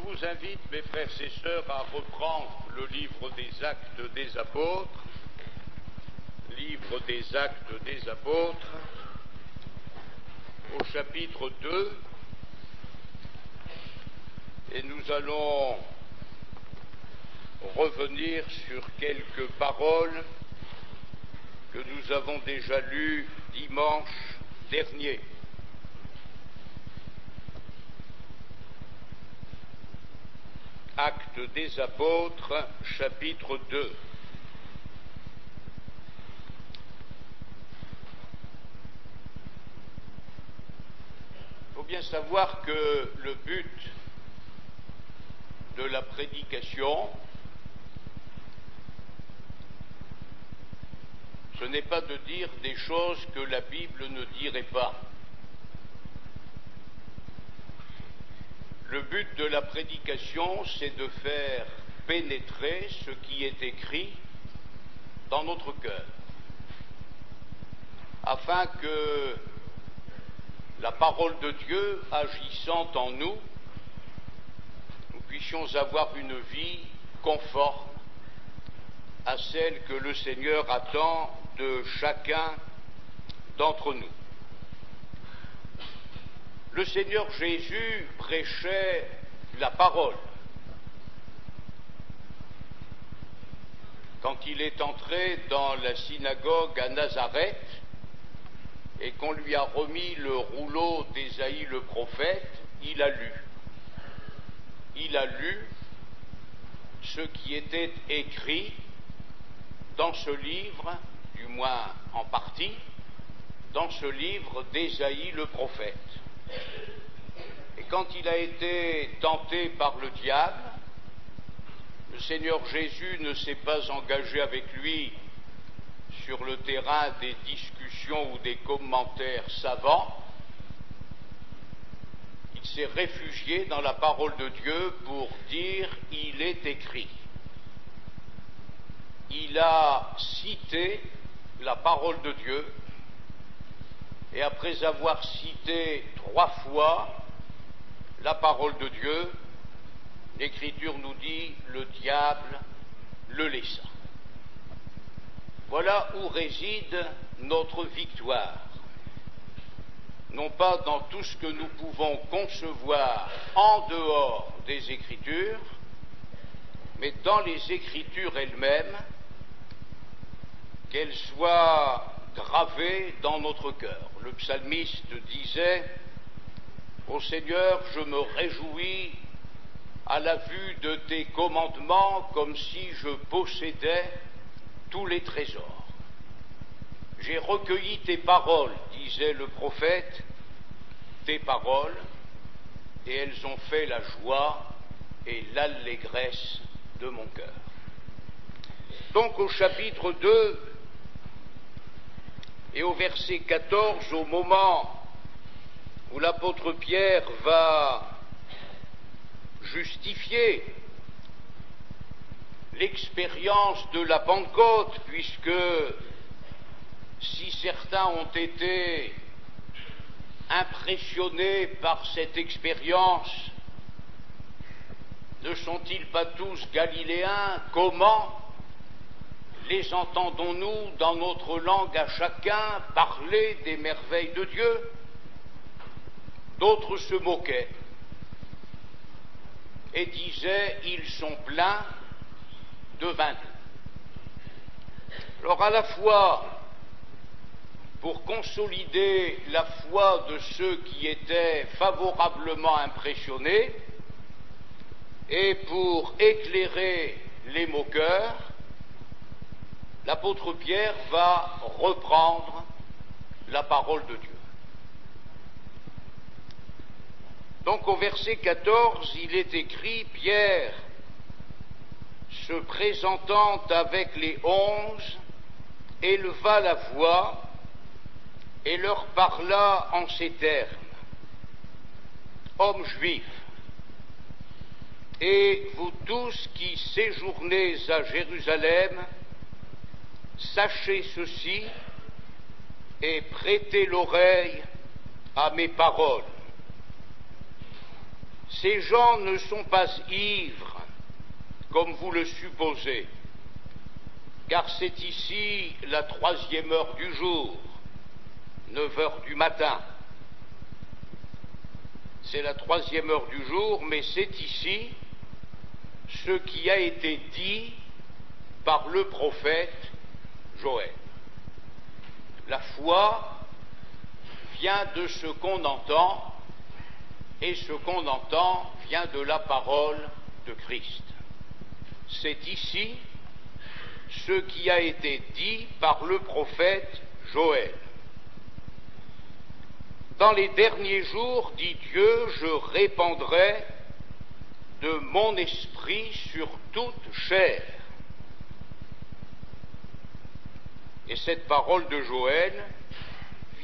vous invite, mes frères et sœurs, à reprendre le livre des Actes des Apôtres, livre des Actes des Apôtres, au chapitre 2, et nous allons revenir sur quelques paroles que nous avons déjà lues dimanche dernier. Actes des Apôtres, chapitre 2. Il faut bien savoir que le but de la prédication, ce n'est pas de dire des choses que la Bible ne dirait pas. Le but de la prédication, c'est de faire pénétrer ce qui est écrit dans notre cœur, afin que la parole de Dieu, agissant en nous, nous puissions avoir une vie conforme à celle que le Seigneur attend de chacun d'entre nous. Le Seigneur Jésus prêchait la parole. Quand il est entré dans la synagogue à Nazareth et qu'on lui a remis le rouleau d'Ésaïe le prophète, il a lu. Il a lu ce qui était écrit dans ce livre, du moins en partie, dans ce livre d'Ésaïe le prophète. Et quand il a été tenté par le diable, le Seigneur Jésus ne s'est pas engagé avec lui sur le terrain des discussions ou des commentaires savants. Il s'est réfugié dans la parole de Dieu pour dire « il est écrit ». Il a cité la parole de Dieu, et après avoir cité 3 fois la parole de Dieu, l'Écriture nous dit « le diable le laissa ». Voilà où réside notre victoire. Non pas dans tout ce que nous pouvons concevoir en dehors des Écritures, mais dans les Écritures elles-mêmes, qu'elles soient gravées dans notre cœur. Le psalmiste disait « Ô Seigneur, je me réjouis à la vue de tes commandements comme si je possédais tous les trésors. J'ai recueilli tes paroles, disait le prophète, tes paroles, et elles ont fait la joie et l'allégresse de mon cœur. » Donc au chapitre 2 et au verset 14, au moment où l'apôtre Pierre va justifier l'expérience de la Pentecôte, puisque si certains ont été impressionnés par cette expérience, ne sont-ils pas tous galiléens? Comment les entendons-nous dans notre langue à chacun parler des merveilles de Dieu? D'autres se moquaient et disaient « ils sont pleins de vin doux ». Alors à la fois, pour consolider la foi de ceux qui étaient favorablement impressionnés et pour éclairer les moqueurs, l'apôtre Pierre va reprendre la parole de Dieu. Donc au verset 14, il est écrit « Pierre, se présentant avec les 11, éleva la voix et leur parla en ces termes. Hommes juifs, et vous tous qui séjournez à Jérusalem, sachez ceci et prêtez l'oreille à mes paroles. Ces gens ne sont pas ivres, comme vous le supposez, car c'est ici la 3e heure du jour, 9 heures du matin. C'est la 3e heure du jour, mais c'est ici ce qui a été dit par le prophète Joël. La foi vient de ce qu'on entend, et ce qu'on entend vient de la parole de Christ. C'est ici ce qui a été dit par le prophète Joël. Dans les derniers jours, dit Dieu, je répandrai de mon esprit sur toute chair. Et cette parole de Joël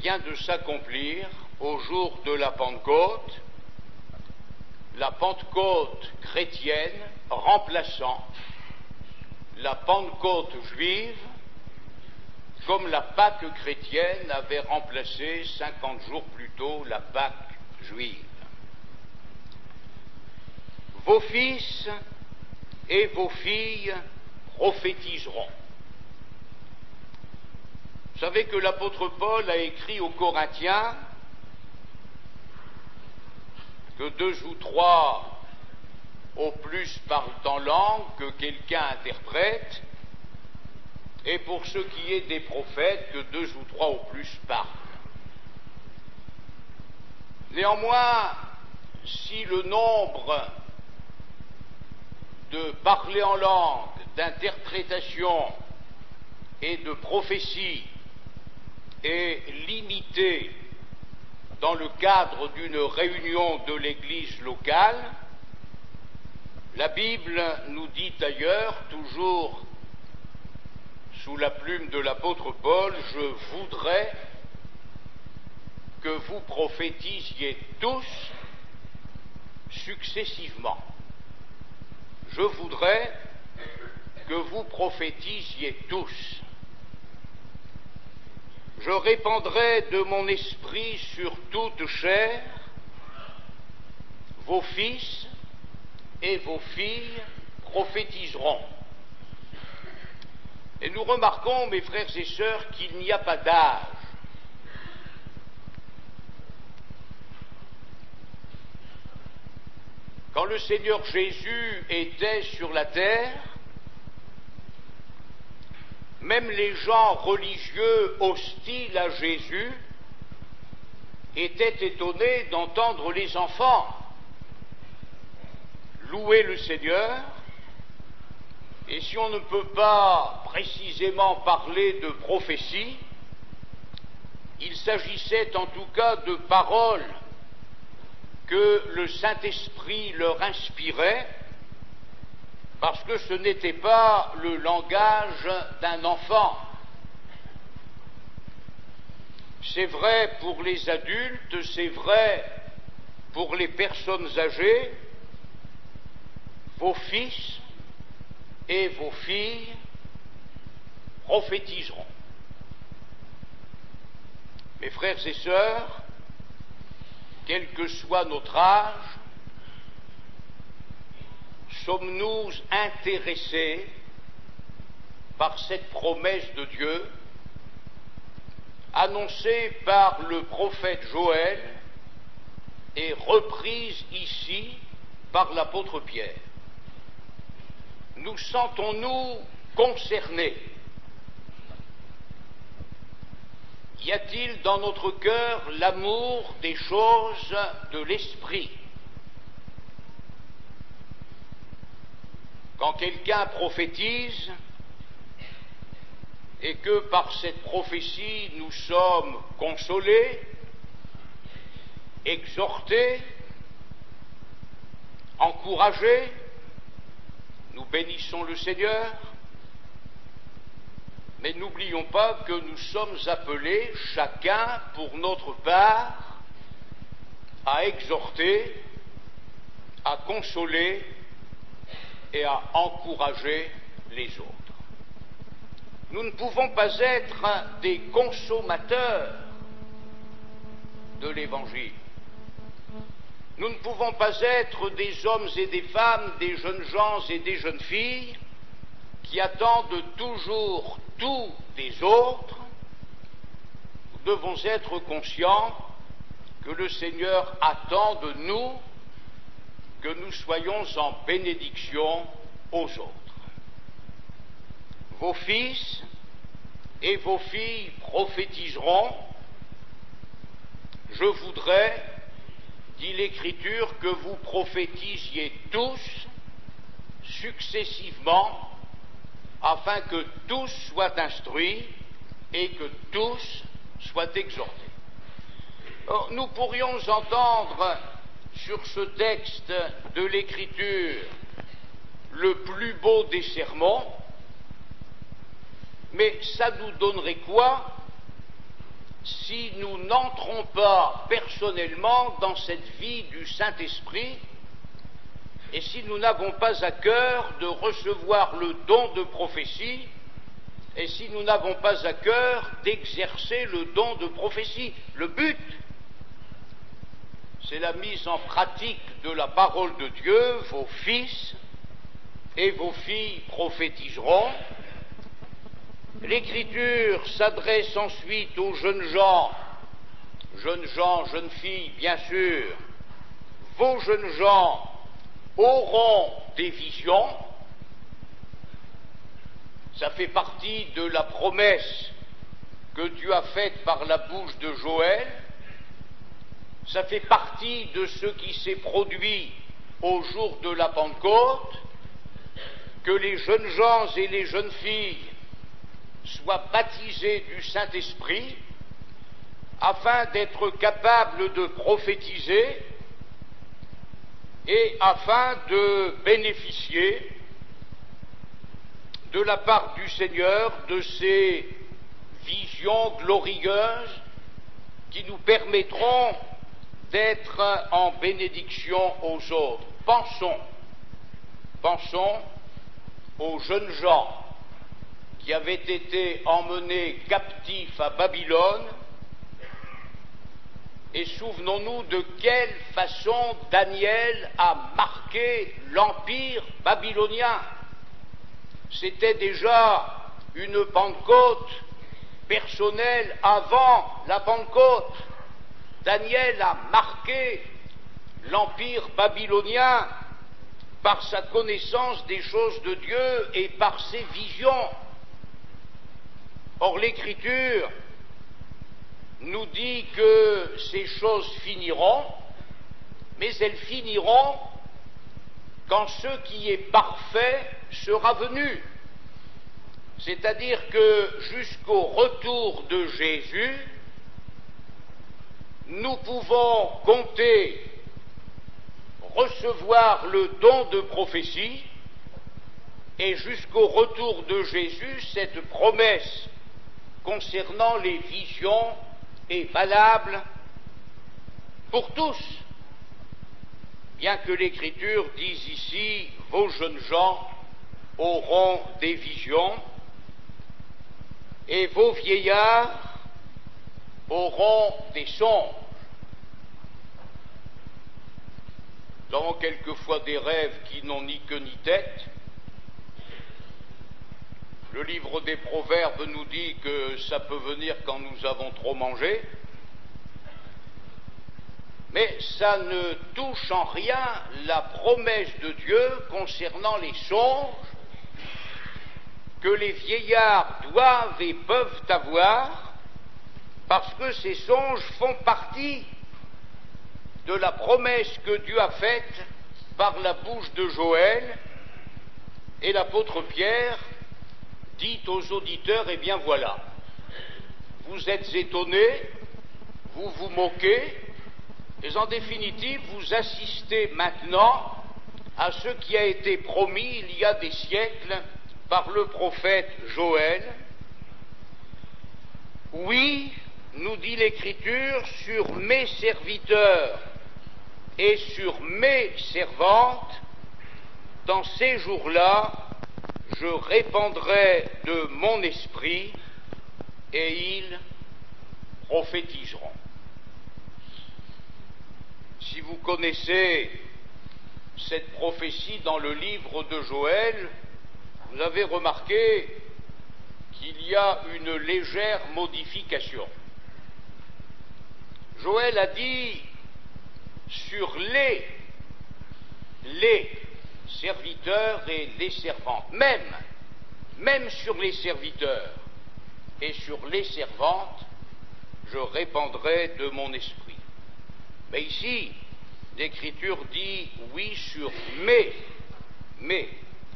vient de s'accomplir au jour de la Pentecôte chrétienne remplaçant la Pentecôte juive, comme la Pâque chrétienne avait remplacé 50 jours plus tôt la Pâque juive. Vos fils et vos filles prophétiseront. Vous savez que l'apôtre Paul a écrit aux Corinthiens que 2 ou 3 au plus parlent en langue, que quelqu'un interprète, et pour ce qui est des prophètes, que 2 ou 3 au plus parlent. Néanmoins, si le nombre de parler en langue, d'interprétation et de prophétie est limité dans le cadre d'une réunion de l'Église locale, la Bible nous dit ailleurs, toujours sous la plume de l'apôtre Paul, « Je voudrais que vous prophétisiez tous successivement. Je voudrais que vous prophétisiez tous. Je répandrai de mon esprit sur toute chair, vos fils et vos filles prophétiseront. » Et nous remarquons, mes frères et sœurs, qu'il n'y a pas d'âge. Quand le Seigneur Jésus était sur la terre, même les gens religieux hostiles à Jésus étaient étonnés d'entendre les enfants louer le Seigneur. Et si on ne peut pas précisément parler de prophétie, il s'agissait en tout cas de paroles que le Saint-Esprit leur inspirait, parce que ce n'était pas le langage d'un enfant. C'est vrai pour les adultes, c'est vrai pour les personnes âgées. Vos fils et vos filles prophétiseront. Mes frères et sœurs, quel que soit notre âge, sommes-nous intéressés par cette promesse de Dieu annoncée par le prophète Joël et reprise ici par l'apôtre Pierre? Nous sentons-nous concernés? Y a-t-il dans notre cœur l'amour des choses de l'esprit? Quand quelqu'un prophétise et que par cette prophétie nous sommes consolés, exhortés, encouragés, nous bénissons le Seigneur, mais n'oublions pas que nous sommes appelés, chacun pour notre part, à exhorter, à consoler et à encourager les autres. Nous ne pouvons pas être des consommateurs de l'Évangile. Nous ne pouvons pas être des hommes et des femmes, des jeunes gens et des jeunes filles qui attendent toujours tout des autres. Nous devons être conscients que le Seigneur attend de nous que nous soyons en bénédiction aux autres. Vos fils et vos filles prophétiseront. Je voudrais, dit l'Écriture, que vous prophétisiez tous successivement, afin que tous soient instruits et que tous soient exhortés. Or, nous pourrions entendre sur ce texte de l'Écriture le plus beau des sermons, mais ça nous donnerait quoi si nous n'entrons pas personnellement dans cette vie du Saint-Esprit et si nous n'avons pas à cœur de recevoir le don de prophétie et si nous n'avons pas à cœur d'exercer le don de prophétie. Le but, c'est la mise en pratique de la parole de Dieu. Vos fils et vos filles prophétiseront. L'Écriture s'adresse ensuite aux jeunes gens, jeunes filles, bien sûr. Vos jeunes gens auront des visions. Ça fait partie de la promesse que Dieu a faite par la bouche de Joël. Ça fait partie de ce qui s'est produit au jour de la Pentecôte, que les jeunes gens et les jeunes filles soient baptisés du Saint-Esprit afin d'être capables de prophétiser et afin de bénéficier de la part du Seigneur de ces visions glorieuses qui nous permettront d'être en bénédiction aux autres. Pensons aux jeunes gens qui avaient été emmenés captifs à Babylone, et souvenons-nous de quelle façon Daniel a marqué l'empire babylonien. C'était déjà une Pentecôte personnelle avant la Pentecôte. Daniel a marqué l'empire babylonien par sa connaissance des choses de Dieu et par ses visions. Or, l'Écriture nous dit que ces choses finiront, mais elles finiront quand ce qui est parfait sera venu. C'est-à-dire que jusqu'au retour de Jésus, nous pouvons compter recevoir le don de prophétie, et jusqu'au retour de Jésus, cette promesse concernant les visions est valable pour tous, bien que l'Écriture dise ici « vos jeunes gens auront des visions et vos vieillards auront des songes ». Nous avons quelquefois des rêves qui n'ont ni queue ni tête. Le livre des Proverbes nous dit que ça peut venir quand nous avons trop mangé, mais ça ne touche en rien la promesse de Dieu concernant les songes que les vieillards doivent et peuvent avoir, parce que ces songes font partie de la promesse que Dieu a faite par la bouche de Joël, et l'apôtre Pierre dit aux auditeurs, eh bien voilà, vous êtes étonnés, vous vous moquez, mais en définitive, vous assistez maintenant à ce qui a été promis il y a des siècles par le prophète Joël. Oui, nous dit l'Écriture, sur mes serviteurs et sur mes servantes, dans ces jours-là, je répandrai de mon esprit et ils prophétiseront. Si vous connaissez cette prophétie dans le livre de Joël, vous avez remarqué qu'il y a une légère modification. Joël a dit sur les serviteurs et les servantes, même sur les serviteurs et sur les servantes, je répandrai de mon esprit. Mais ici, l'Écriture dit oui sur mes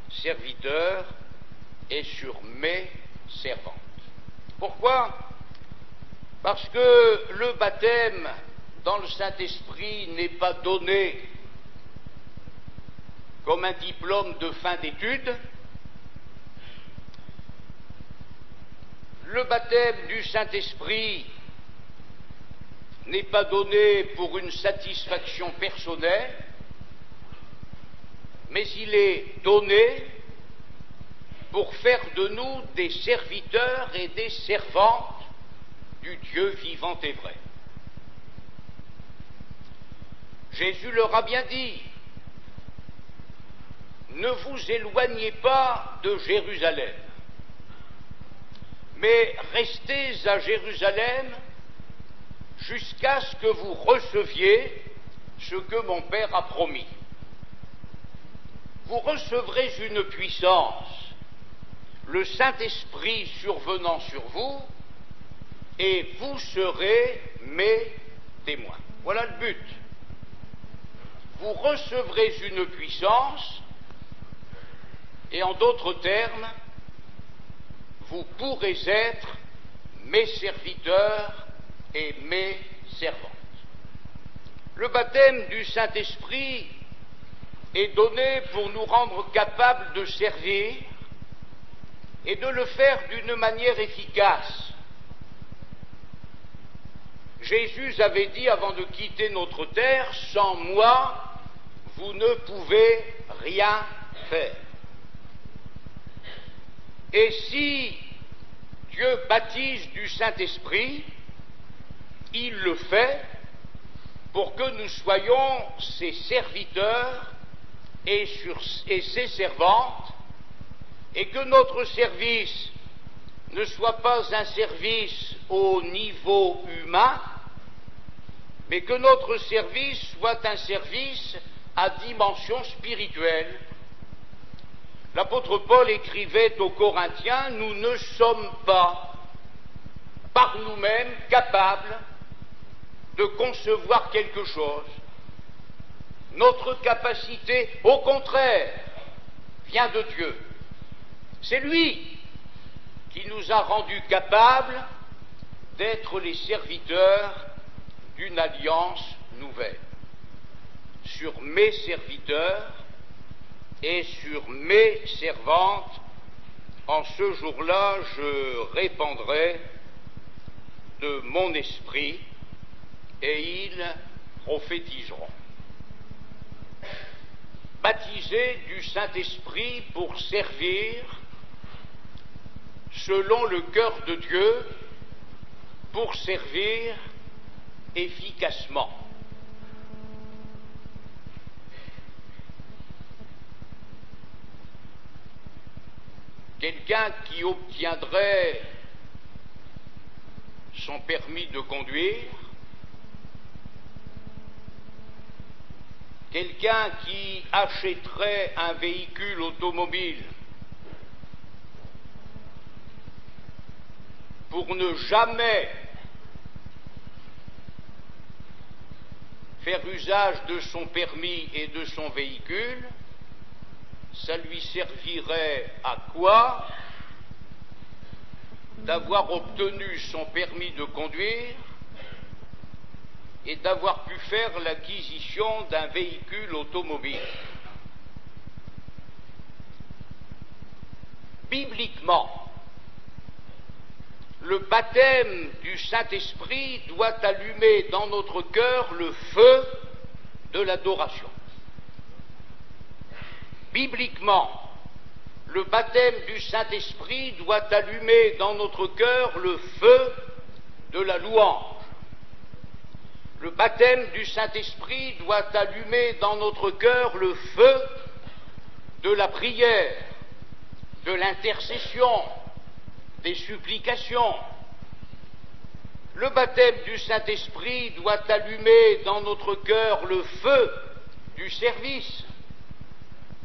serviteurs et sur mes servantes. Pourquoi? Parce que le baptême dans le Saint-Esprit n'est pas donné comme un diplôme de fin d'études. Le baptême du Saint-Esprit n'est pas donné pour une satisfaction personnelle, mais il est donné pour faire de nous des serviteurs et des servantes du Dieu vivant et vrai. Jésus leur a bien dit, ne vous éloignez pas de Jérusalem, mais restez à Jérusalem jusqu'à ce que vous receviez ce que mon Père a promis. Vous recevrez une puissance, le Saint-Esprit survenant sur vous, et vous serez mes témoins. Voilà le but. Vous recevrez une puissance, et en d'autres termes, vous pourrez être mes serviteurs et mes servantes. Le baptême du Saint-Esprit est donné pour nous rendre capables de servir et de le faire d'une manière efficace. Jésus avait dit avant de quitter notre terre, « Sans moi, vous ne pouvez rien faire ». Et si Dieu baptise du Saint-Esprit, il le fait pour que nous soyons ses serviteurs et ses servantes, et que notre service ne soit pas un service au niveau humain, mais que notre service soit un service à dimension spirituelle. L'apôtre Paul écrivait aux Corinthiens, nous ne sommes pas par nous-mêmes capables de concevoir quelque chose. Notre capacité, au contraire, vient de Dieu. C'est lui qui nous a rendus capables d'être les serviteurs d'une alliance nouvelle. Sur mes serviteurs et sur mes servantes, en ce jour-là, je répandrai de mon esprit et ils prophétiseront. Baptisés du Saint-Esprit pour servir selon le cœur de Dieu, pour servir efficacement. Quelqu'un qui obtiendrait son permis de conduire, quelqu'un qui achèterait un véhicule automobile pour ne jamais faire usage de son permis et de son véhicule, ça lui servirait à quoi d'avoir obtenu son permis de conduire et d'avoir pu faire l'acquisition d'un véhicule automobile? Bibliquement, le baptême du Saint-Esprit doit allumer dans notre cœur le feu de l'adoration. Bibliquement, le baptême du Saint-Esprit doit allumer dans notre cœur le feu de la louange. Le baptême du Saint-Esprit doit allumer dans notre cœur le feu de la prière, de l'intercession, des supplications. Le baptême du Saint-Esprit doit allumer dans notre cœur le feu du service.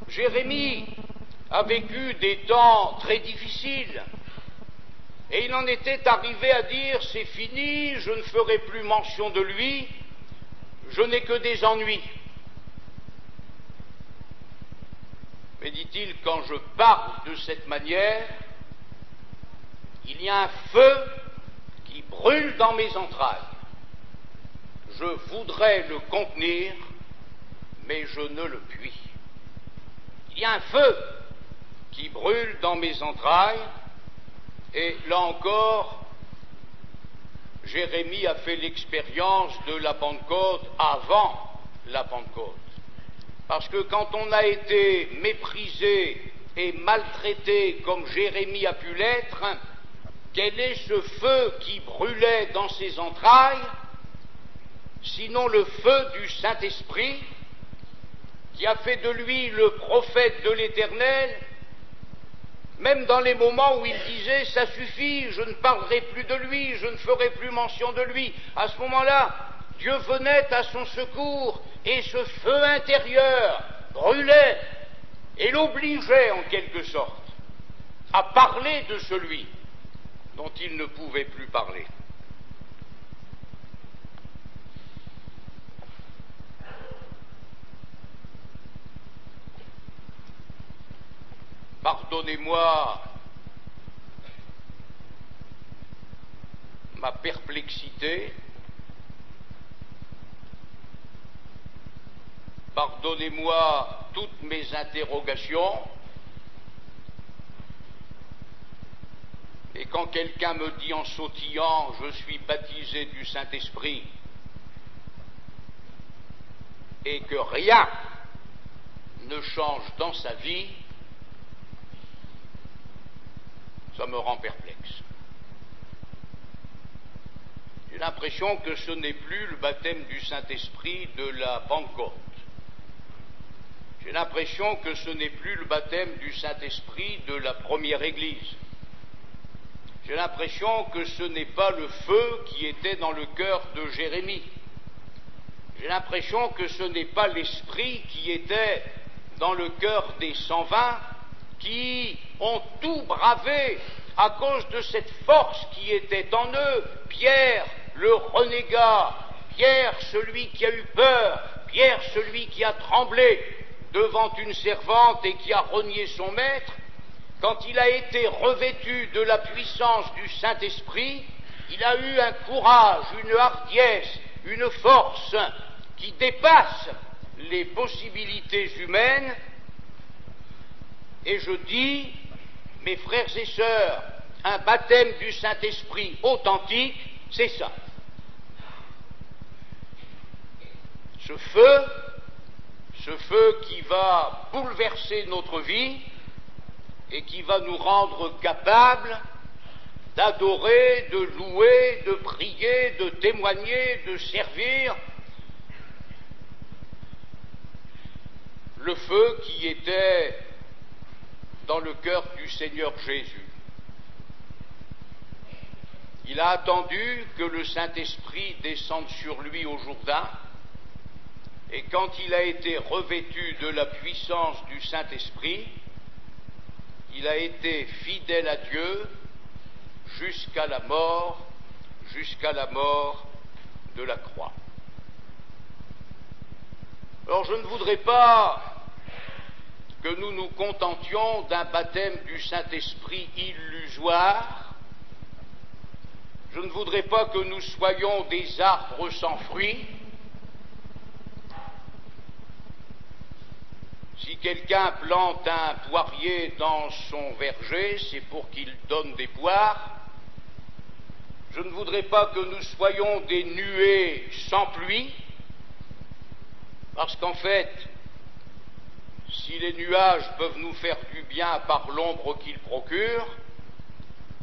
Jérémie a vécu des temps très difficiles et il en était arrivé à dire: c'est fini, je ne ferai plus mention de lui, je n'ai que des ennuis. Mais dit-il, quand je parle de cette manière, il y a un feu qui brûle dans mes entrailles. Je voudrais le contenir, mais je ne le puis. Il y a un feu qui brûle dans mes entrailles, et là encore, Jérémie a fait l'expérience de la Pentecôte avant la Pentecôte. Parce que quand on a été méprisé et maltraité comme Jérémie a pu l'être, quel est ce feu qui brûlait dans ses entrailles, sinon le feu du Saint-Esprit, qui a fait de lui le prophète de l'Éternel, même dans les moments où il disait: ça suffit, je ne parlerai plus de lui, je ne ferai plus mention de lui. À ce moment-là, Dieu venait à son secours, et ce feu intérieur brûlait et l'obligeait en quelque sorte à parler de celui dont il ne pouvait plus parler. Pardonnez-moi ma perplexité, pardonnez-moi toutes mes interrogations, et quand quelqu'un me dit en sautillant: je suis baptisé du Saint-Esprit, et que rien ne change dans sa vie, ça me rend perplexe. J'ai l'impression que ce n'est plus le baptême du Saint-Esprit de la Pentecôte. J'ai l'impression que ce n'est plus le baptême du Saint-Esprit de la première Église. J'ai l'impression que ce n'est pas le feu qui était dans le cœur de Jérémie. J'ai l'impression que ce n'est pas l'esprit qui était dans le cœur des 120 qui ont tout bravé à cause de cette force qui était en eux. Pierre, le renégat, Pierre, celui qui a eu peur, Pierre, celui qui a tremblé devant une servante et qui a renié son maître, quand il a été revêtu de la puissance du Saint-Esprit, il a eu un courage, une hardiesse, une force qui dépasse les possibilités humaines. Et je dis, mes frères et sœurs, un baptême du Saint-Esprit authentique, c'est ça. Ce feu qui va bouleverser notre vie et qui va nous rendre capables d'adorer, de louer, de prier, de témoigner, de servir. Le feu qui était dans le cœur du Seigneur Jésus. Il a attendu que le Saint-Esprit descende sur lui au Jourdain, et quand il a été revêtu de la puissance du Saint-Esprit, il a été fidèle à Dieu jusqu'à la mort de la croix. Alors je ne voudrais pas que nous nous contentions d'un baptême du Saint-Esprit illusoire. Je ne voudrais pas que nous soyons des arbres sans fruits. Si quelqu'un plante un poirier dans son verger, c'est pour qu'il donne des poires. Je ne voudrais pas que nous soyons des nuées sans pluie, parce qu'en fait, si les nuages peuvent nous faire du bien par l'ombre qu'ils procurent,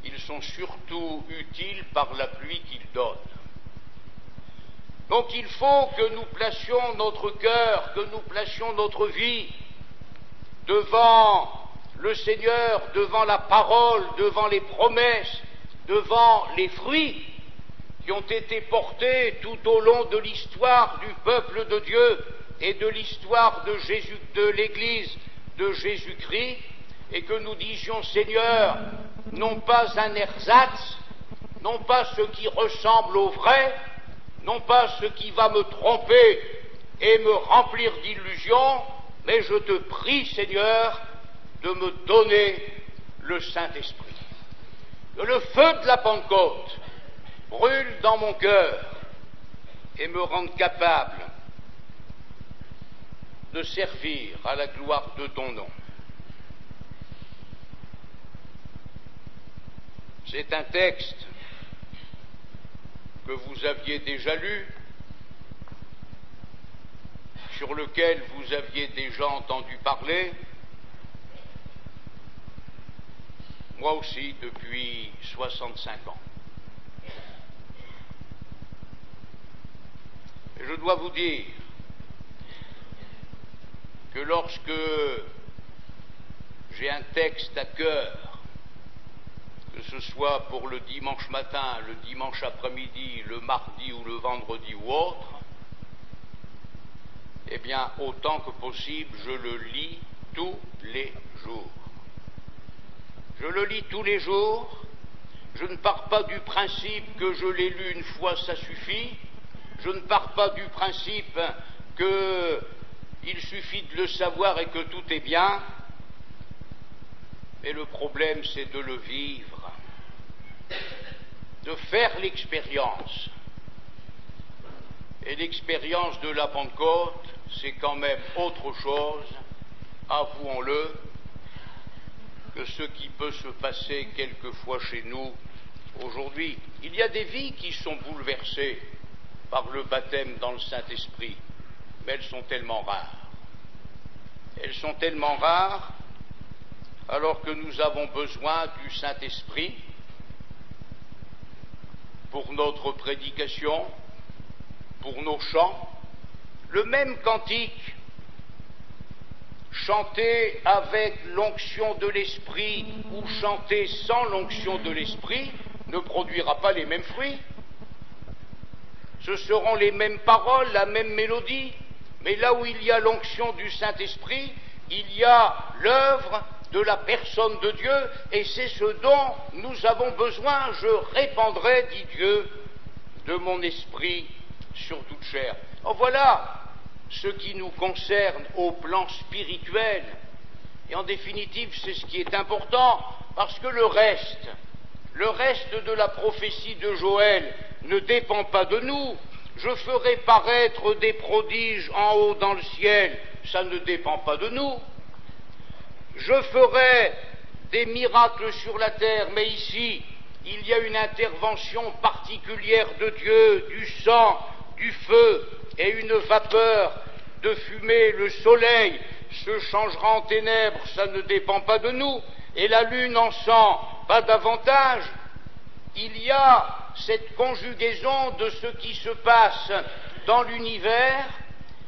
ils sont surtout utiles par la pluie qu'ils donnent. Donc il faut que nous placions notre cœur, que nous placions notre vie devant le Seigneur, devant la parole, devant les promesses, devant les fruits qui ont été portés tout au long de l'histoire du peuple de Dieu et de l'histoire de l'Église de Jésus-Christ, et que nous disions, Seigneur, non pas un ersatz, non pas ce qui ressemble au vrai, non pas ce qui va me tromper et me remplir d'illusions, mais je te prie, Seigneur, de me donner le Saint-Esprit. Que le feu de la Pentecôte brûle dans mon cœur et me rende capable de servir à la gloire de ton nom. C'est un texte que vous aviez déjà lu, sur lequel vous aviez déjà entendu parler, moi aussi depuis 65 ans. Et je dois vous dire que lorsque j'ai un texte à cœur, que ce soit pour le dimanche matin, le dimanche après-midi, le mardi ou le vendredi ou autre, eh bien, autant que possible, je le lis tous les jours. Je le lis tous les jours, je ne pars pas du principe que je l'ai lu une fois, ça suffit, je ne pars pas du principe qu'il suffit de le savoir et que tout est bien, mais le problème c'est de le vivre, de faire l'expérience. Et l'expérience de la Pentecôte, c'est quand même autre chose, avouons-le, que ce qui peut se passer quelquefois chez nous aujourd'hui. Il y a des vies qui sont bouleversées par le baptême dans le Saint-Esprit, mais elles sont tellement rares. Elles sont tellement rares, alors que nous avons besoin du Saint-Esprit pour notre prédication, pour nos chants. Le même cantique, chanté avec l'onction de l'Esprit ou chanté sans l'onction de l'Esprit, ne produira pas les mêmes fruits. Ce seront les mêmes paroles, la même mélodie, mais là où il y a l'onction du Saint-Esprit, il y a l'œuvre de la personne de Dieu, et c'est ce dont nous avons besoin. Je répandrai, dit Dieu, de mon esprit sur toute chair. Oh, voilà ce qui nous concerne au plan spirituel. Et en définitive, c'est ce qui est important, parce que le reste de la prophétie de Joël ne dépend pas de nous. Je ferai paraître des prodiges en haut dans le ciel, ça ne dépend pas de nous. Je ferai des miracles sur la terre, mais ici, il y a une intervention particulière de Dieu, du sang, du feu et une vapeur de fumée. Le soleil se changera en ténèbres, ça ne dépend pas de nous, et la lune en sang, pas davantage. Il y a cette conjugaison de ce qui se passe dans l'univers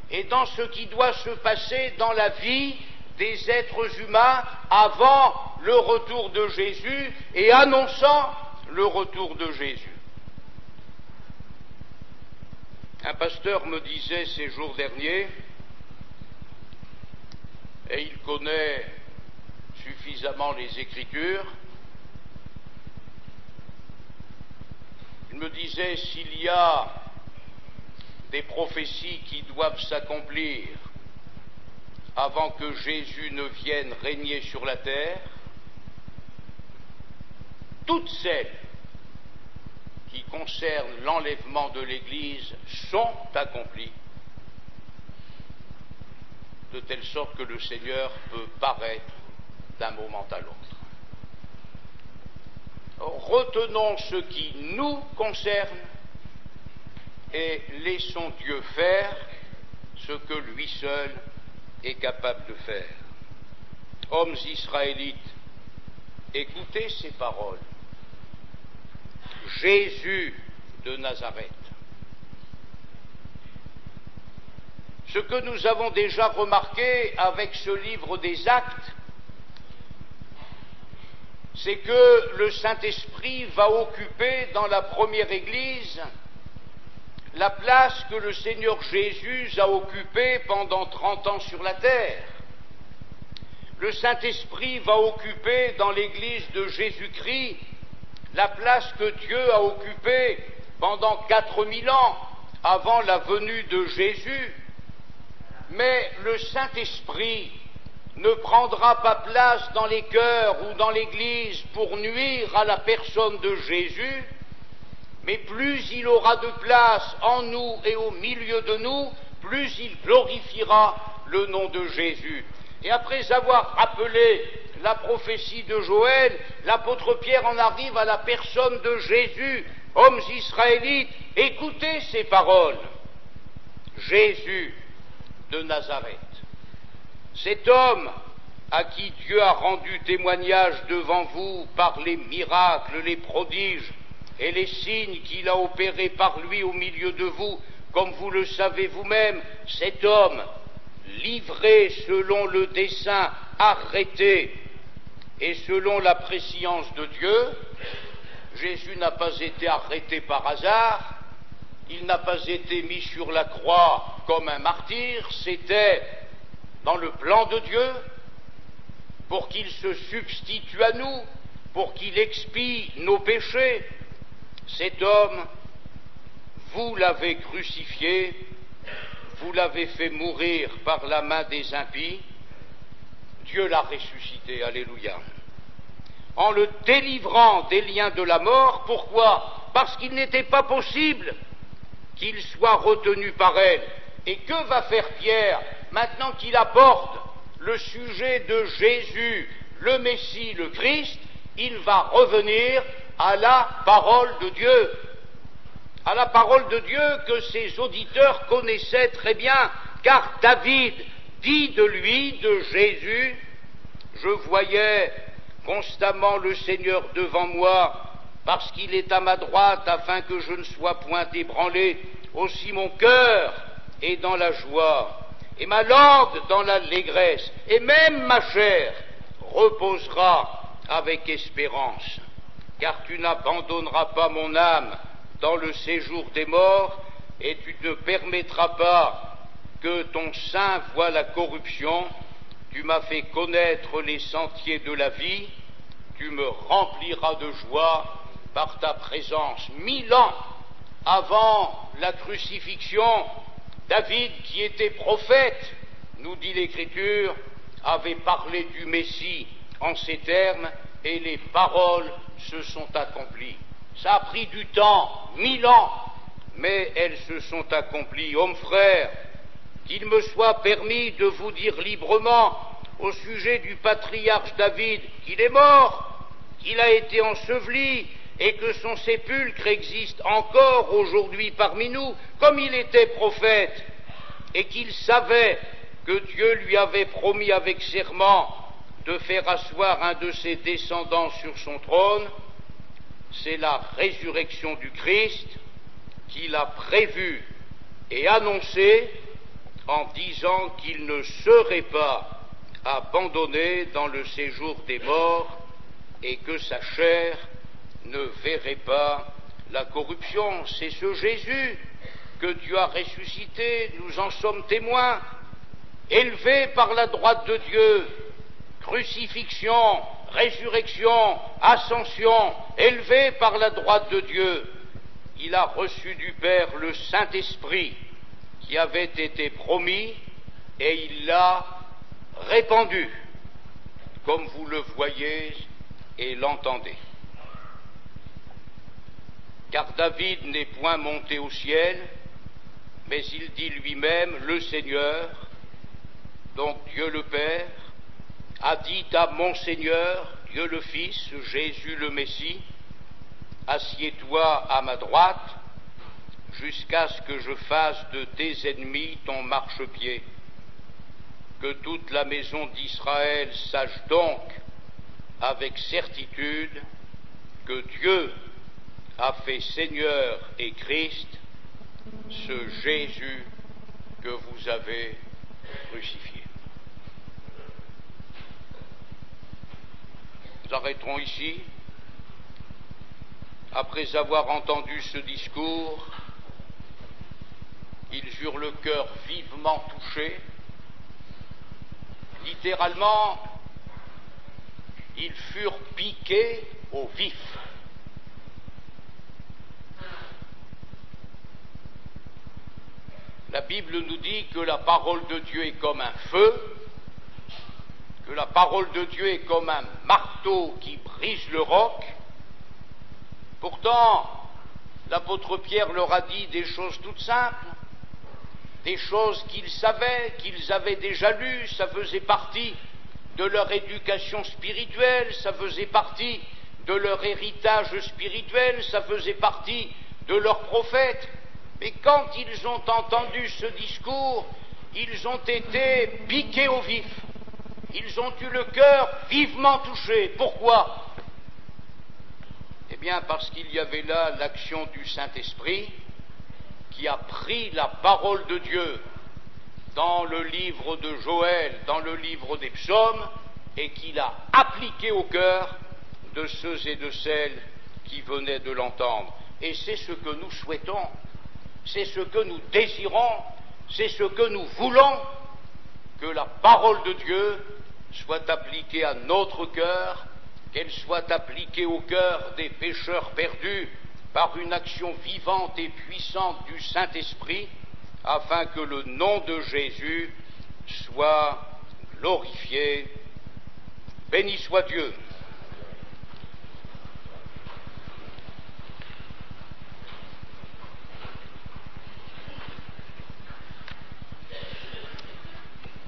et dans ce qui doit se passer dans la vie des êtres humains avant le retour de Jésus et annonçant le retour de Jésus. Un pasteur me disait ces jours derniers, et il connaît suffisamment les Écritures, il me disait, s'il y a des prophéties qui doivent s'accomplir avant que Jésus ne vienne régner sur la terre, toutes celles qui concernent l'enlèvement de l'Église sont accomplies, de telle sorte que le Seigneur peut paraître d'un moment à l'autre. Retenons ce qui nous concerne et laissons Dieu faire ce que lui seul est capable de faire. Hommes israélites, écoutez ces paroles. Jésus de Nazareth, ce que nous avons déjà remarqué avec ce livre des Actes, c'est que le Saint-Esprit va occuper dans la première Église la place que le Seigneur Jésus a occupée pendant 30 ans sur la terre. Le Saint-Esprit va occuper dans l'Église de Jésus-Christ la place que Dieu a occupée pendant 4000 ans avant la venue de Jésus. Mais le Saint-Esprit ne prendra pas place dans les cœurs ou dans l'Église pour nuire à la personne de Jésus, mais plus il aura de place en nous et au milieu de nous, plus il glorifiera le nom de Jésus. Et après avoir rappelé la prophétie de Joël, l'apôtre Pierre en arrive à la personne de Jésus. Hommes israélites, écoutez ces paroles. Jésus de Nazareth, cet homme à qui Dieu a rendu témoignage devant vous par les miracles, les prodiges et les signes qu'il a opérés par lui au milieu de vous, comme vous le savez vous-même, cet homme, livré selon le dessein arrêté et selon la prescience de Dieu, Jésus n'a pas été arrêté par hasard, il n'a pas été mis sur la croix comme un martyr, c'était dans le plan de Dieu, pour qu'il se substitue à nous, pour qu'il expie nos péchés. Cet homme, vous l'avez crucifié, vous l'avez fait mourir par la main des impies, Dieu l'a ressuscité, alléluia, en le délivrant des liens de la mort. Pourquoi? Parce qu'il n'était pas possible qu'il soit retenu par elle. Et que va faire Pierre maintenant qu'il apporte le sujet de Jésus, le Messie, le Christ? Il va revenir à la parole de Dieu, à la parole de Dieu que ses auditeurs connaissaient très bien, car David dit de lui, de Jésus, « Je voyais constamment le Seigneur devant moi, parce qu'il est à ma droite, afin que je ne sois point ébranlé. Aussi mon cœur est dans la joie, et ma langue dans l'allégresse, et même ma chair reposera avec espérance. Car tu n'abandonneras pas mon âme dans le séjour des morts, et tu ne permettras pas que ton sein voie la corruption. Tu m'as fait connaître les sentiers de la vie, tu me rempliras de joie par ta présence. 1000 ans avant la crucifixion, David, qui était prophète, nous dit l'Écriture, avait parlé du Messie en ces termes, et les paroles se sont accomplies. Ça a pris du temps, 1000 ans, mais elles se sont accomplies. Hommes frères, qu'il me soit permis de vous dire librement au sujet du patriarche David qu'il est mort, qu'il a été enseveli et que son sépulcre existe encore aujourd'hui parmi nous, comme il était prophète, et qu'il savait que Dieu lui avait promis avec serment de faire asseoir un de ses descendants sur son trône. C'est la résurrection du Christ qu'il a prévue et annoncée en disant qu'il ne serait pas abandonné dans le séjour des morts et que sa chair ne verrait pas la corruption. C'est ce Jésus que Dieu a ressuscité, nous en sommes témoins, élevé par la droite de Dieu, crucifixion, résurrection, ascension, élevé par la droite de Dieu. Il a reçu du Père le Saint-Esprit qui avait été promis, et il l'a répandu, comme vous le voyez et l'entendez. Car David n'est point monté au ciel, mais il dit lui-même, le Seigneur, donc Dieu le Père, a dit à mon Seigneur, Dieu le Fils, Jésus le Messie, assieds-toi à ma droite, jusqu'à ce que je fasse de tes ennemis ton marchepied. Que toute la maison d'Israël sache donc avec certitude que Dieu a fait Seigneur et Christ ce Jésus que vous avez crucifié. Nous arrêterons ici. Après avoir entendu ce discours, ils eurent le cœur vivement touché. Littéralement, ils furent piqués au vif. La Bible nous dit que la parole de Dieu est comme un feu, que la parole de Dieu est comme un marteau qui brise le roc. Pourtant, l'apôtre Pierre leur a dit des choses toutes simples, des choses qu'ils avaient déjà lues, ça faisait partie de leur éducation spirituelle, ça faisait partie de leur héritage spirituel, ça faisait partie de leurs prophètes. Mais quand ils ont entendu ce discours, ils ont été piqués au vif. Ils ont eu le cœur vivement touché. Pourquoi ? Eh bien, parce qu'il y avait là l'action du Saint-Esprit qui a pris la parole de Dieu dans le livre de Joël, dans le livre des psaumes, et qui l'a appliquée au cœur de ceux et de celles qui venaient de l'entendre. Et c'est ce que nous souhaitons, c'est ce que nous désirons, c'est ce que nous voulons, que la parole de Dieu soit appliquée à notre cœur, qu'elle soit appliquée au cœur des pécheurs perdus par une action vivante et puissante du Saint-Esprit, afin que le nom de Jésus soit glorifié. Béni soit Dieu.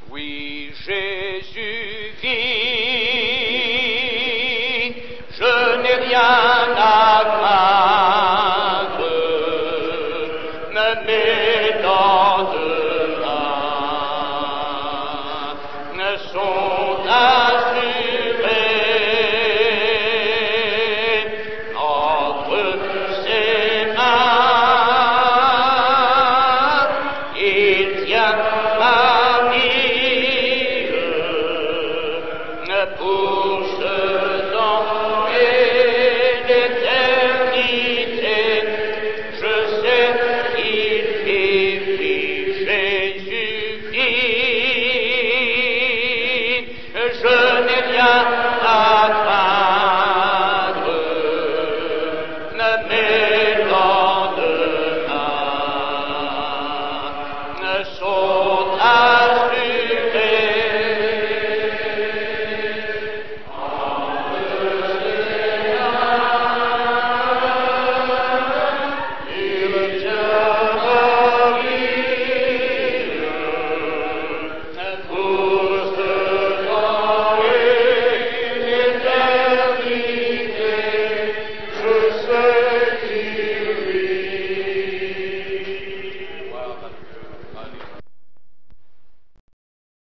Oui, Jésus vit, je n'ai rien à craindre, me mettant demain, me sont assurés entre ses mains, il tient ma vie pour